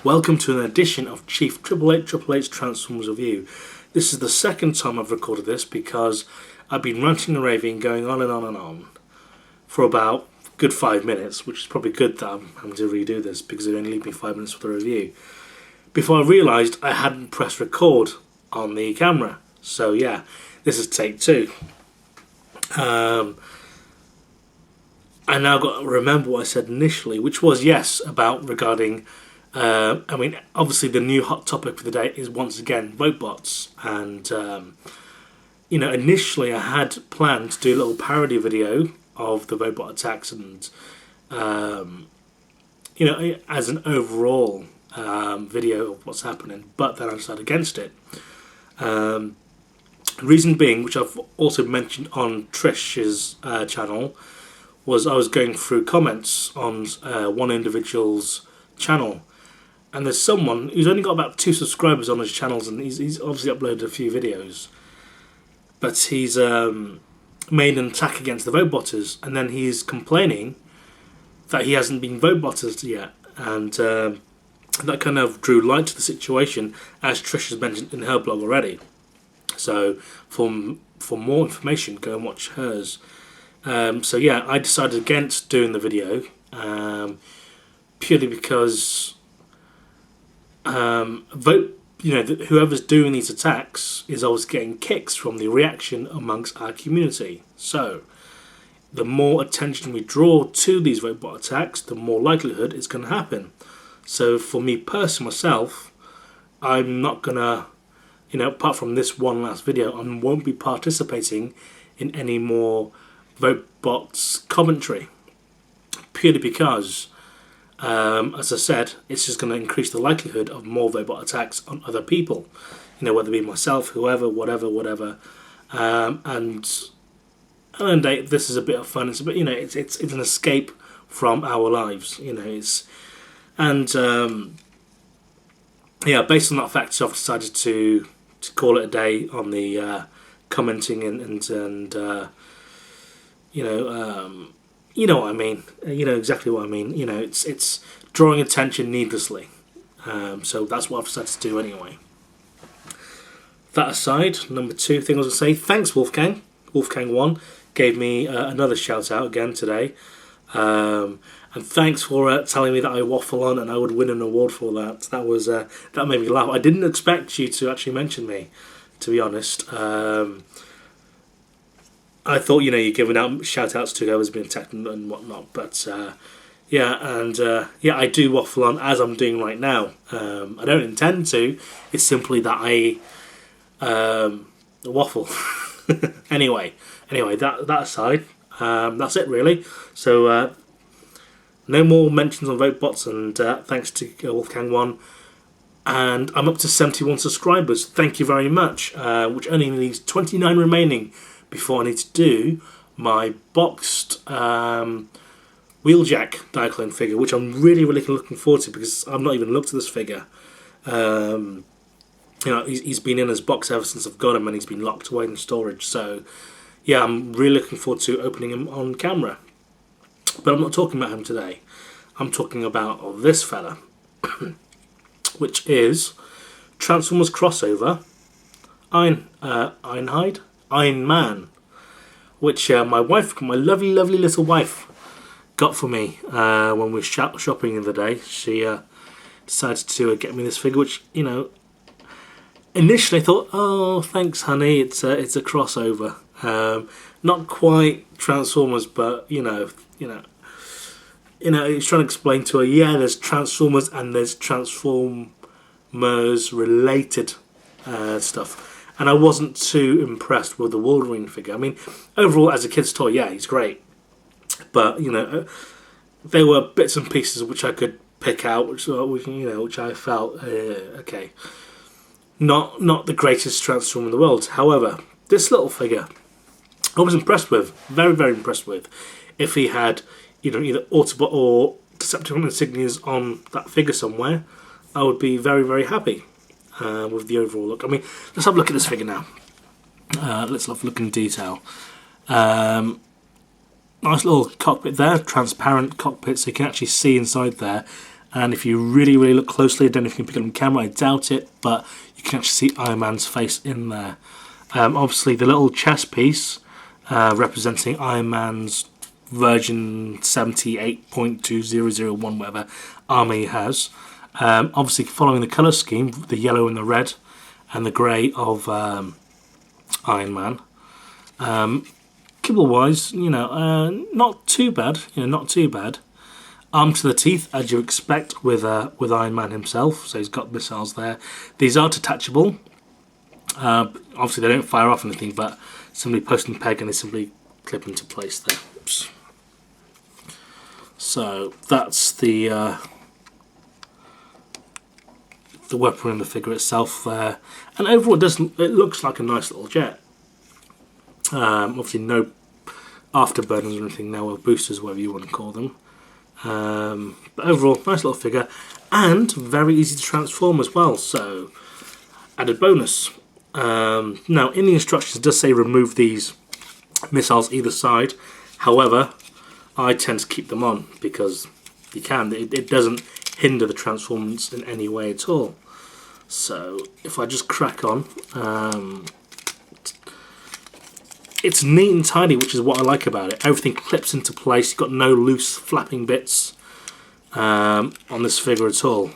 Welcome to an edition of Chief 888's Transformers Review. This is the second time I've recorded this because I've been ranting and raving, going on and on and on for about a good 5 minutes, which is probably good that I'm having to redo this because it only leaves me 5 minutes for the review. Before I realised I hadn't pressed record on the camera. So yeah, this is take 2. I now got to remember what I said initially, which was yes, regarding obviously the new hot topic for the day is once again Vote-bots, and initially I had planned to do a little parody video of the Vote-bot attacks and as an overall video of what's happening, but then I decided against it. Reason being, which I've also mentioned on Trish's channel, was I was going through comments on one individual's channel, and there's someone who's only got about 2 subscribers on his channels, and he's obviously uploaded a few videos, but he's made an attack against the vote-botters, and then he's complaining that he hasn't been vote-botted yet, and that kind of drew light to the situation, as Trish has mentioned in her blog already. So for more information, go and watch hers. So yeah, I decided against doing the video purely because whoever's doing these attacks is always getting kicks from the reaction amongst our community. So the more attention we draw to these vote-bot attacks, the more likelihood it's going to happen. So for me personally, myself, I'm not gonna, apart from this one last video, I won't be participating in any more Vote-bots commentary, purely because, as I said, it's just going to increase the likelihood of more Vote-bot attacks on other people, whether it be myself, whoever, whatever, and this is a bit of fun. It's a bit, it's an escape from our lives, based on that fact, so I've decided to call it a day on the commenting and you know what I mean. You know exactly what I mean. It's drawing attention needlessly. So that's what I've decided to do anyway. That aside, number 2 thing I was going to say, thanks Wolfgang. Wolfgang1 gave me another shout out again today. And thanks for telling me that I waffle on and I would win an award for that. That made me laugh. I didn't expect you to actually mention me, to be honest. I thought, you're giving out shout-outs to whoever's been attacked and whatnot, but I do waffle on, as I'm doing right now. I don't intend to, it's simply that I waffle. Anyway, that aside, that's it really. So, no more mentions on Vote-bots, and thanks to Wolfgang1. And I'm up to 71 subscribers, thank you very much, which only leaves 29 remaining before I need to do my boxed Wheeljack Diaclone figure, which I'm really looking forward to, because I've not even looked at this figure. He's been in his box ever since I've got him, and he's been locked away in storage. So yeah, I'm really looking forward to opening him on camera. But I'm not talking about him today. I'm talking about this fella, which is Transformers crossover Iron Man, which my lovely little wife got for me when we were shopping the other day. She decided to get me this figure, which initially I thought, oh thanks honey, it's a crossover, not quite Transformers, but it's trying to explain to her, yeah, there's Transformers and there's Transformers related stuff. And I wasn't too impressed with the Wolverine figure. I mean, overall, as a kid's toy, yeah, he's great. But, there were bits and pieces which I could pick out, which I felt, okay, not the greatest Transformer in the world. However, this little figure, I was impressed with, very impressed with. If he had, either Autobot or Decepticon insignias on that figure somewhere, I would be very happy. With the overall look. I mean, let's have a look at this figure now. Let's have a look in detail. Nice little cockpit there, transparent cockpit, so you can actually see inside there. And if you really, really look closely, I don't know if you can pick it on camera, I doubt it, but you can actually see Iron Man's face in there. Obviously, the little chest piece representing Iron Man's version 78.2001, whatever armor he has. Obviously, following the colour scheme, the yellow and the red and the grey of Iron Man. Kibble-wise, not too bad. Not too bad. Armed to the teeth, as you expect with Iron Man himself. So he's got missiles there. These are detachable. Obviously, they don't fire off anything, but simply post and peg, and they simply clip into place there. Oops. So that's the weapon and the figure itself there. And overall, it looks like a nice little jet. Obviously, no afterburners or anything now, or boosters, whatever you want to call them. But overall, nice little figure, and very easy to transform as well. So, added bonus. Now, in the instructions, it does say remove these missiles either side. However, I tend to keep them on because you can. It doesn't hinder the transformance in any way at all. So, if I just crack on, it's neat and tidy, which is what I like about it. Everything clips into place. You've got no loose flapping bits on this figure at all,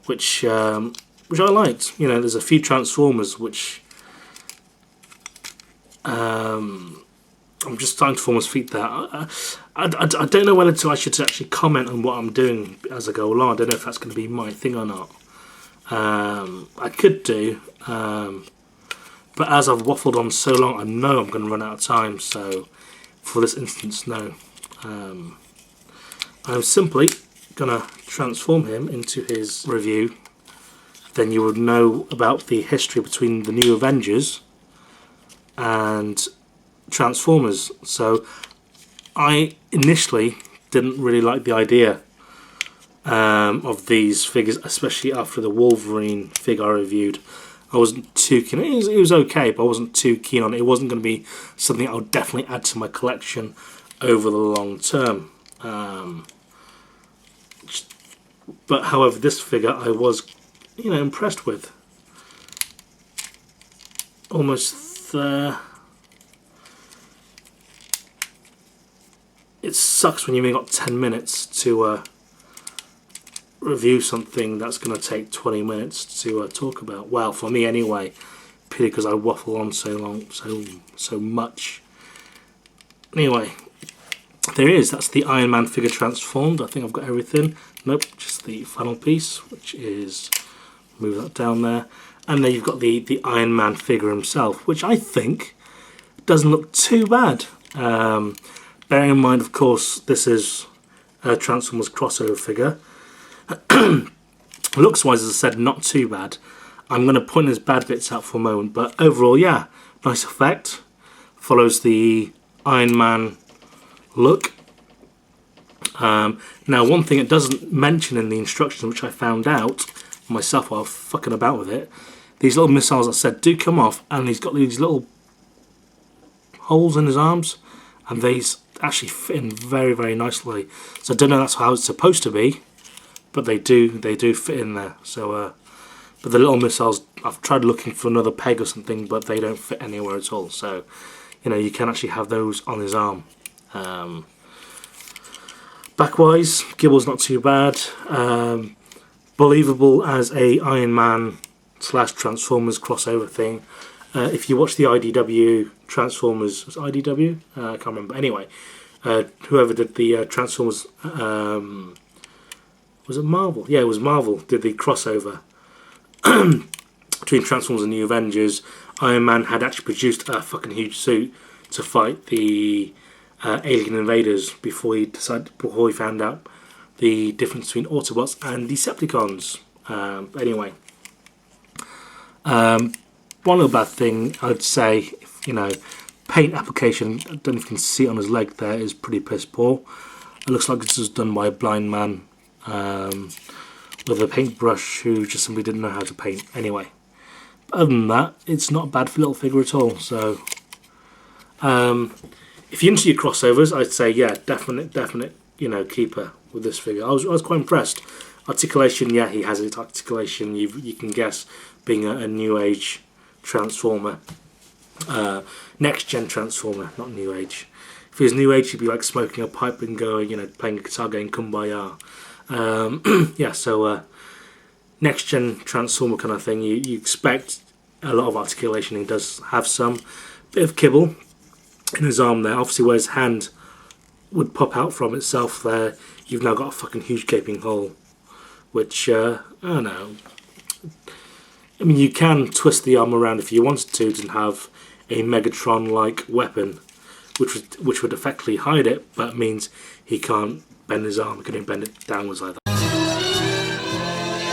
which I liked. There's a few Transformers which I'm just starting to form his feet there. I don't know whether I should actually comment on what I'm doing as I go along. I don't know if that's going to be my thing or not. I could do. But as I've waffled on so long, I know I'm going to run out of time, so for this instance, no. I'm simply going to transform him into his review. Then you would know about the history between the New Avengers and Transformers. So I initially didn't really like the idea of these figures, especially after the Wolverine figure I reviewed. I wasn't too keen. It was okay, but I wasn't too keen on it. It wasn't going to be something I would definitely add to my collection over the long term. But however, this figure I was, impressed with. Almost there. It sucks when you've only got 10 minutes to review something that's going to take 20 minutes to talk about. Well, for me anyway, purely because I waffle on so long, so much. Anyway, there he is. That's the Iron Man figure transformed. I think I've got everything. Nope, just the final piece, which is, move that down there. And then you've got the Iron Man figure himself, which I think doesn't look too bad. Bearing in mind, of course, this is a Transformers crossover figure. Looks wise, as I said, not too bad. I'm going to point his bad bits out for a moment, but overall, yeah, nice effect. Follows the Iron Man look. Now, one thing it doesn't mention in the instructions, which I found out myself while fucking about with it, these little missiles, I said, do come off, and he's got these little holes in his arms, and these actually fit in very, very nicely. So I don't know that's how it's supposed to be, but they do fit in there. So, but the little missiles, I've tried looking for another peg or something, but they don't fit anywhere at all. So, you can actually have those on his arm. Backwise, Gibble's not too bad. Believable as a Iron Man / Transformers crossover thing. If you watch the IDW Transformers, was it IDW? I can't remember. Anyway, whoever did the Transformers, was it Marvel? Yeah, it was Marvel. Did the crossover between Transformers and New Avengers. Iron Man had actually produced a fucking huge suit to fight the alien invaders before he found out the difference between Autobots and Decepticons. Anyway, one little bad thing I'd say, paint application. I don't know if you can see it on his leg there, is pretty piss poor. It looks like this was done by a blind man with a paintbrush who just simply didn't know how to paint. Anyway, other than that, it's not a bad little figure at all. So, if you're into your crossovers, I'd say yeah, definite, keeper. with this figure. I was quite impressed. Articulation, yeah, he has it. Articulation, you can guess, being a new age Transformer, next gen Transformer, not new age. If he was new age, he'd be like smoking a pipe and going, playing a guitar, going Kumbaya. Yeah, so next gen Transformer kind of thing. You expect a lot of articulation. He does have some bit of kibble in his arm there. Obviously, where his hand would pop out from itself there, you've now got a fucking huge gaping hole. Which, I don't know. I mean, you can twist the arm around if you wanted to have a Megatron-like weapon, which would effectively hide it, but means he can't bend his arm. He can only bend it downwards like that.